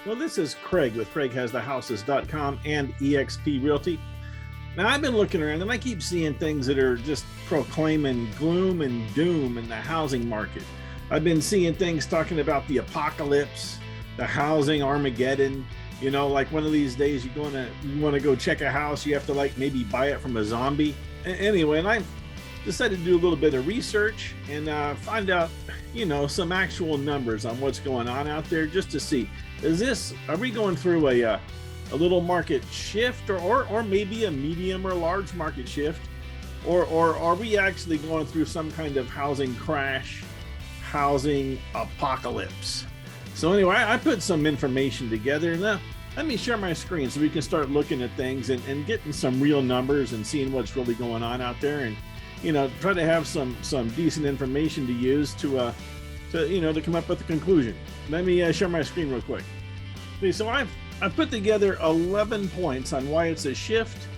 Well, this is Craig with CraigHasTheHouses.com and eXp Realty. Now, I've been looking around and I keep seeing things that are just proclaiming gloom and doom in the housing market. I've been seeing things talking about the apocalypse, the housing Armageddon. You know, like one of these days you want to go check a house, you have to like maybe buy it from a zombie. Anyway, and I decided to do a little bit of research and find out, some actual numbers on what's going on out there, just to see, are we going through a little market shift or maybe a medium or large market shift, or are we actually going through some kind of housing crash, housing apocalypse? So anyway, I put some information together, and let me share my screen so we can start looking at things and getting some real numbers and seeing what's really going on out there, and try to have some decent information to use to come up with a conclusion. Let me share my screen real quick. Okay, so I've put together 11 points on why it's a shift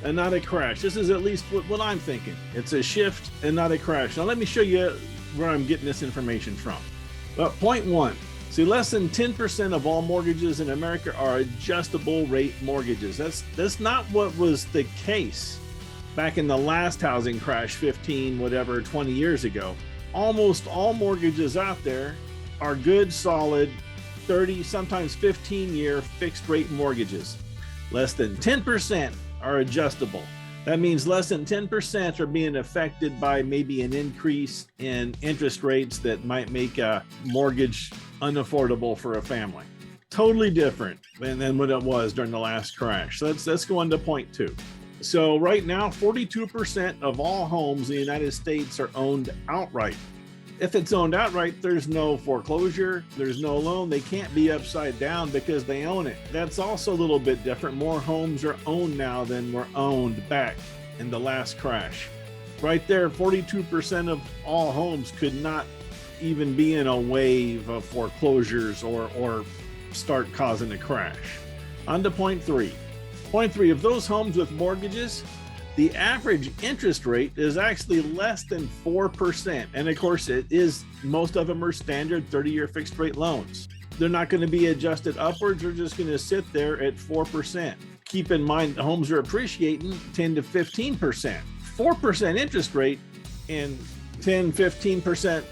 and not a crash. This is at least what I'm thinking. It's a shift and not a crash. Now let me show you where I'm getting this information from. Well, point one. See, less than 10% of all mortgages in America are adjustable rate mortgages. That's not what was the case back in the last housing crash 20 years ago. Almost all mortgages out there are good, solid, 30, sometimes 15-year fixed rate mortgages. Less than 10% are adjustable. That means less than 10% are being affected by maybe an increase in interest rates that might make a mortgage unaffordable for a family. Totally different than what it was during the last crash. So let's go on to point two. So right now, 42% of all homes in the United States are owned outright. If it's owned outright, there's no foreclosure, there's no loan. They can't be upside down because they own it. That's also a little bit different. More homes are owned now than were owned back in the last crash. Right there, 42% of all homes could not even be in a wave of foreclosures or start causing a crash. On to point three. Point three, of those homes with mortgages, the average interest rate is actually less than 4%. And of course, most of them are standard 30-year fixed rate loans. They're not going to be adjusted upwards. They're just going to sit there at 4%. Keep in mind, homes are appreciating 10 to 15%. 4% interest rate and 10, 15%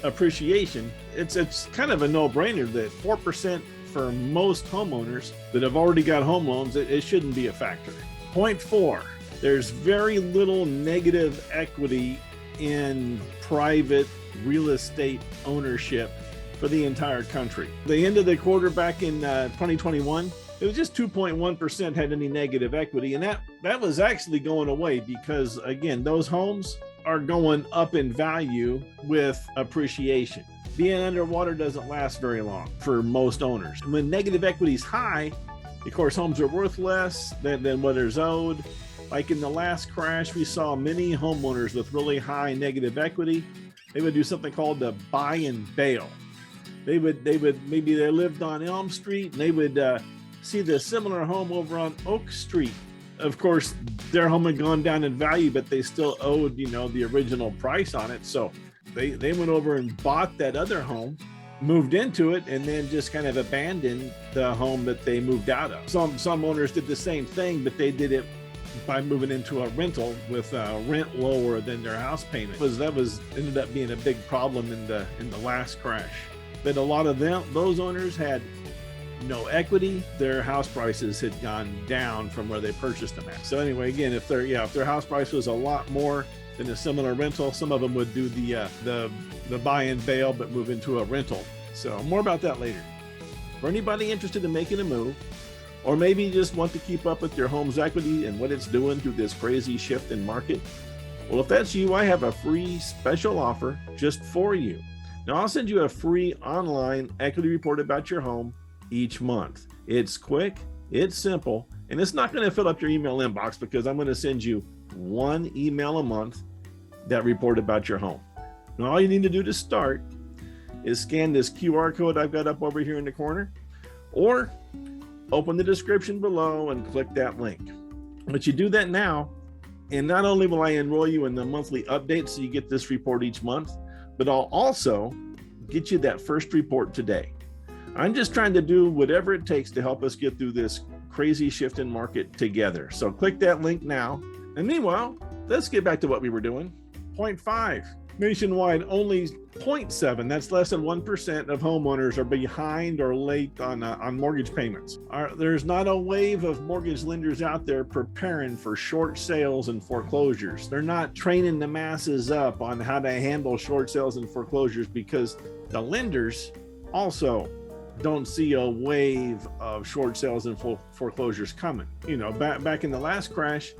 appreciation. It's kind of a no-brainer that 4% for most homeowners that have already got home loans, it shouldn't be a factor. Point four, there's very little negative equity in private real estate ownership for the entire country. The end of the quarter back in 2021, it was just 2.1% had any negative equity. And that was actually going away because, again, those homes are going up in value with appreciation. Being underwater doesn't last very long for most owners. When negative equity is high, of course, homes are worth less than what is owed. Like in the last crash, we saw many homeowners with really high negative equity. They would do something called the buy and bail. Maybe they lived on Elm Street and they would see the similar home over on Oak Street. Of course, their home had gone down in value, but they still owed, the original price on it. So they went over and bought that other home, moved into it, and then just kind of abandoned the home that they moved out of. Some owners did the same thing, but they did it by moving into a rental with rent lower than their house payment. That ended up being a big problem in the last crash. But a lot of those owners had no equity. Their house prices had gone down from where they purchased them at. So anyway, again, if their house price was a lot more than a similar rental, some of them would do the buy and bail but move into a rental. So more about that later. For anybody interested in making a move, or maybe you just want to keep up with your home's equity and what it's doing through this crazy shift in market, well, if that's you, I have a free special offer just for you. Now, I'll send you a free online equity report about your home each month. It's quick, it's simple, and it's not going to fill up your email inbox because I'm going to send you one email a month, that report about your home. Now, all you need to do to start is scan this QR code I've got up over here in the corner, or open the description below and click that link. But you do that now, and not only will I enroll you in the monthly update so you get this report each month, but I'll also get you that first report today. I'm just trying to do whatever it takes to help us get through this crazy shift in market together. So click that link now. And meanwhile, let's get back to what we were doing. Point 5. Nationwide, only 0.7, that's less than 1% of homeowners are behind or late on mortgage payments. There's not a wave of mortgage lenders out there preparing for short sales and foreclosures. They're not training the masses up on how to handle short sales and foreclosures because the lenders also don't see a wave of short sales and foreclosures coming. You know, back in the last crash,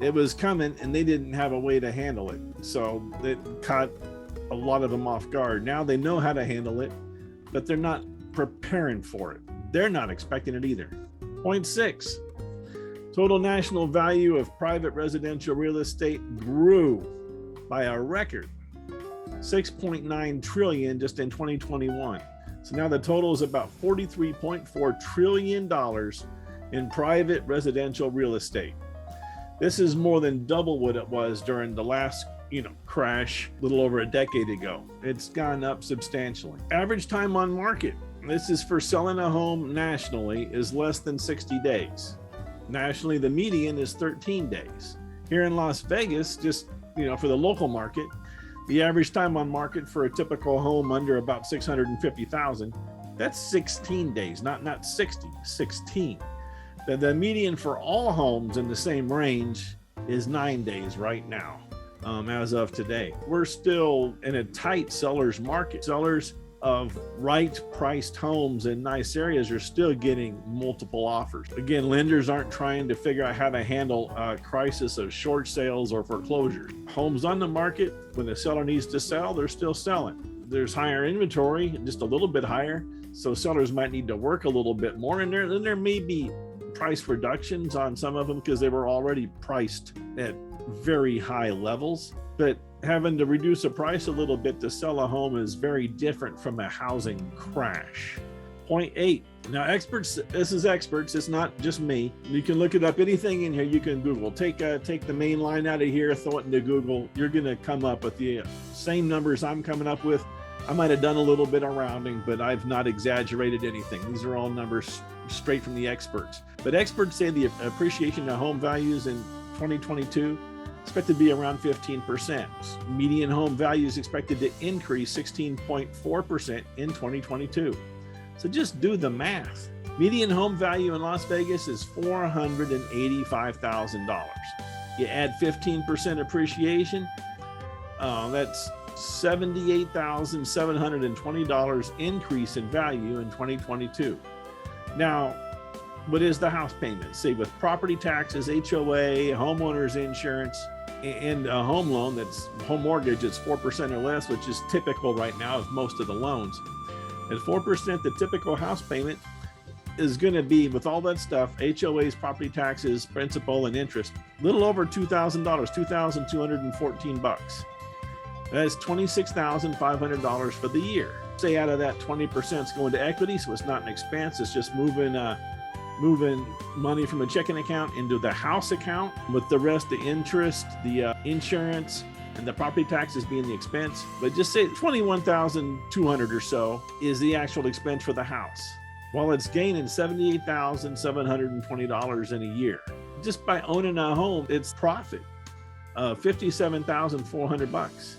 it was coming and they didn't have a way to handle it. So it caught a lot of them off guard. Now they know how to handle it, but they're not preparing for it. They're not expecting it either. Point 6, total national value of private residential real estate grew by a record 6.9 trillion just in 2021. So now the total is about $43.4 trillion in private residential real estate. This is more than double what it was during the last, crash a little over a decade ago. It's gone up substantially. Average time on market, this is for selling a home nationally, is less than 60 days. Nationally, the median is 13 days. Here in Las Vegas, just, for the local market, the average time on market for a typical home under about 650,000, that's 16 days, not 60, 16. The median for all homes in the same range is 9 days right now, as of today. We're still in a tight seller's market. Sellers of right-priced homes in nice areas are still getting multiple offers. Again, lenders aren't trying to figure out how to handle a crisis of short sales or foreclosures. Homes on the market, when the seller needs to sell, they're still selling. There's higher inventory, just a little bit higher, so sellers might need to work a little bit more, and there may be price reductions on some of them because they were already priced at very high levels. But having to reduce the price a little bit to sell a home is very different from a housing crash. Point 8. Now, experts, this is experts, it's not just me. You can look it up, anything in here you can Google. Take the main line out of here, throw it into Google. You're going to come up with the same numbers I'm coming up with. I might have done a little bit of rounding, but I've not exaggerated anything. These are all numbers straight from the experts. But experts say the appreciation of home values in 2022 expected to be around 15%. Median home value is expected to increase 16.4% in 2022. So just do the math. Median home value in Las Vegas is $485,000. You add 15% appreciation, that's $78,720 increase in value in 2022. Now, what is the house payment? Say with property taxes, HOA, homeowner's insurance, and a home loan that's home mortgage, it's 4% or less, which is typical right now of most of the loans. At 4%, the typical house payment is going to be, with all that stuff, HOAs, property taxes, principal, and interest, a little over $2,000, $2,214. That's $26,500 for the year. Say out of that 20% is going to equity, so it's not an expense. It's just moving money from a checking account into the house account, with the rest, the interest, the insurance, and the property taxes being the expense. But just say $21,200 or so is the actual expense for the house, while it's gaining $78,720 in a year. Just by owning a home, it's profit of $57,400.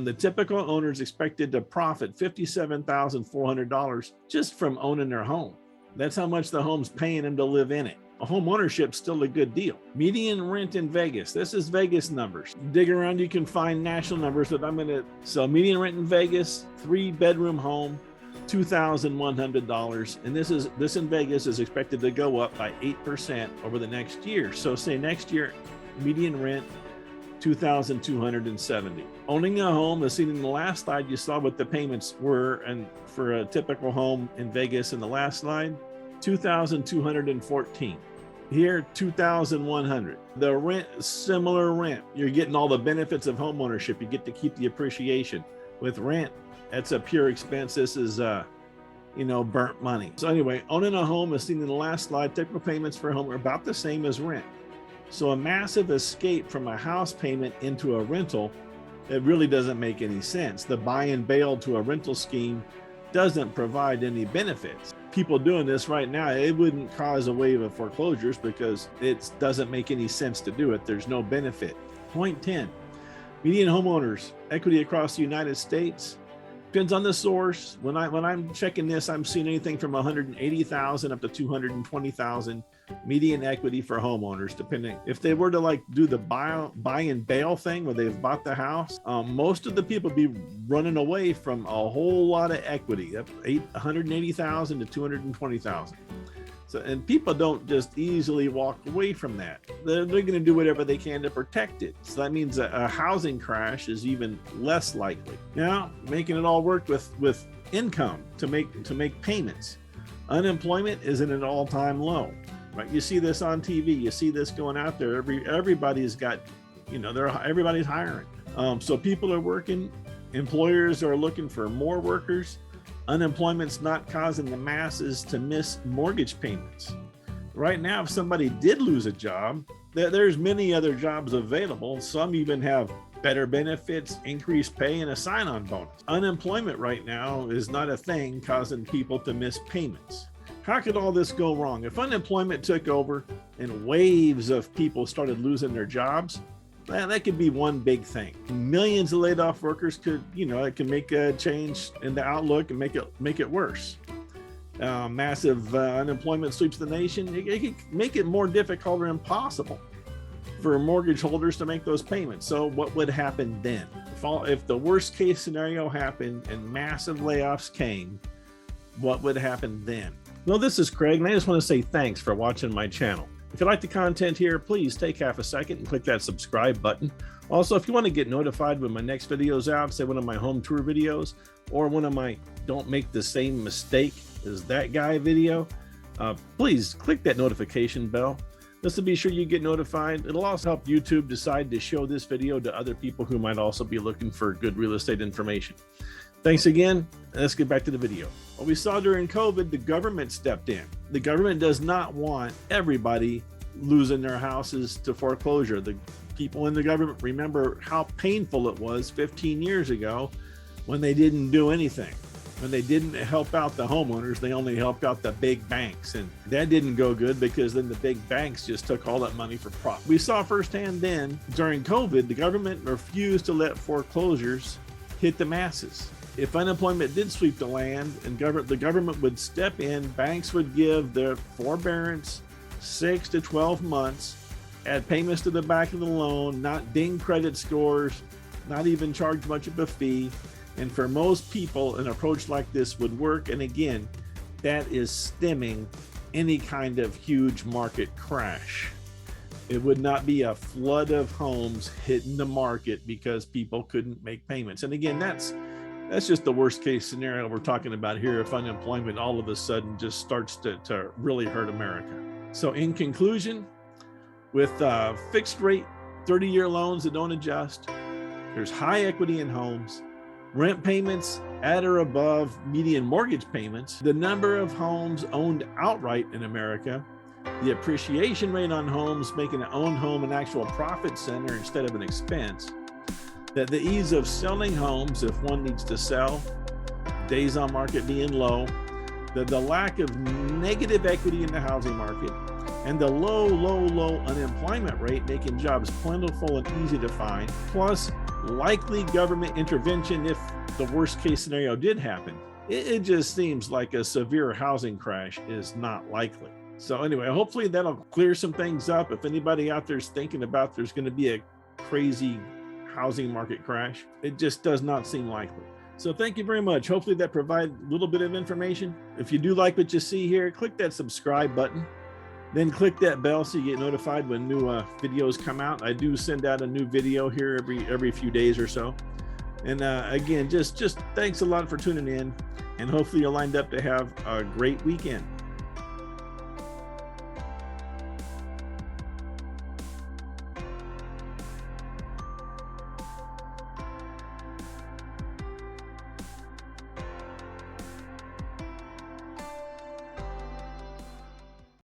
The typical owner is expected to profit $57,400 just from owning their home. That's how much the home's paying them to live in it. A home ownership's still a good deal. Median rent in Vegas. This is Vegas numbers. Dig around, you can find national numbers, but so median rent in Vegas, 3-bedroom home, $2,100. And this in Vegas is expected to go up by 8% over the next year. So say next year, median rent, $2,270. Owning a home, as seen in the last slide, you saw what the payments were, and for a typical home in Vegas in the last slide, $2,214. Here, $2,100. The rent, similar rent. You're getting all the benefits of home ownership. You get to keep the appreciation. With rent, that's a pure expense. This is burnt money. So anyway, owning a home, as seen in the last slide, typical payments for a home are about the same as rent. So a massive escape from a house payment into a rental, it really doesn't make any sense. The buy and bail to a rental scheme doesn't provide any benefits. People doing this right now, it wouldn't cause a wave of foreclosures because it doesn't make any sense to do it. There's no benefit. Point 10, median homeowners equity across the United States. Depends on the source. When I'm checking this, I'm seeing anything from 180,000 up to 220,000 median equity for homeowners, depending. If they were to like do the buy and bail thing where they've bought the house, most of the people be running away from a whole lot of equity, up 180,000 to 220,000. So, and people don't just easily walk away from that. They're going to do whatever they can to protect it. So that means a housing crash is even less likely. Now, making it all work with income to make payments. Unemployment is at an all-time low. Right? You see this on TV. You see this going out there. Everybody's got, everybody's hiring. So people are working. Employers are looking for more workers. Unemployment's not causing the masses to miss mortgage payments. Right now, if somebody did lose a job, there's many other jobs available. Some even have better benefits, increased pay, and a sign-on bonus. Unemployment right now is not a thing causing people to miss payments. How could all this go wrong? If unemployment took over and waves of people started losing their jobs, that could be one big thing. Millions of laid off workers could, it can make a change in the outlook and make it worse. Massive unemployment sweeps the nation. It could make it more difficult or impossible for mortgage holders to make those payments. So what would happen then? If the worst case scenario happened and massive layoffs came, what would happen then? Well, this is Craig, and I just want to say thanks for watching my channel. If you like the content here, please take half a second and click that subscribe button. Also, if you want to get notified when my next video is out, say one of my home tour videos or one of my don't make the same mistake as that guy video, please click that notification bell. Just to be sure you get notified. It'll also help YouTube decide to show this video to other people who might also be looking for good real estate information. Thanks again. Let's get back to the video. What we saw during COVID, the government stepped in. The government does not want everybody losing their houses to foreclosure. The people in the government remember how painful it was 15 years ago when they didn't do anything. When they didn't help out the homeowners, they only helped out the big banks. And that didn't go good because then the big banks just took all that money for profit. We saw firsthand then during COVID, the government refused to let foreclosures hit the masses. If unemployment did sweep the land and the government would step in, banks would give their forbearance 6 to 12 months, add payments to the back of the loan, not ding credit scores, not even charge much of a fee. And for most people, an approach like this would work. And again, that is stemming any kind of huge market crash. It would not be a flood of homes hitting the market because people couldn't make payments. And again, that's just the worst case scenario we're talking about here if unemployment all of a sudden just starts to really hurt America. So in conclusion, with fixed rate 30-year loans that don't adjust, there's high equity in homes, rent payments at or above median mortgage payments, the number of homes owned outright in America, the appreciation rate on homes making an owned home an actual profit center instead of an expense, that the ease of selling homes if one needs to sell, days on market being low, the lack of negative equity in the housing market, and the low unemployment rate making jobs plentiful and easy to find, plus likely government intervention if the worst case scenario did happen. It just seems like a severe housing crash is not likely. So anyway, hopefully that'll clear some things up. If anybody out there is thinking about there's going to be a crazy housing market crash, it just does not seem likely. So thank you very much. Hopefully that provided a little bit of information. If you do like what you see here, click that subscribe button, then click that bell so you get notified when new videos come out. I do send out a new video here every few days or so. And again, just thanks a lot for tuning in, and hopefully you're lined up to have a great weekend.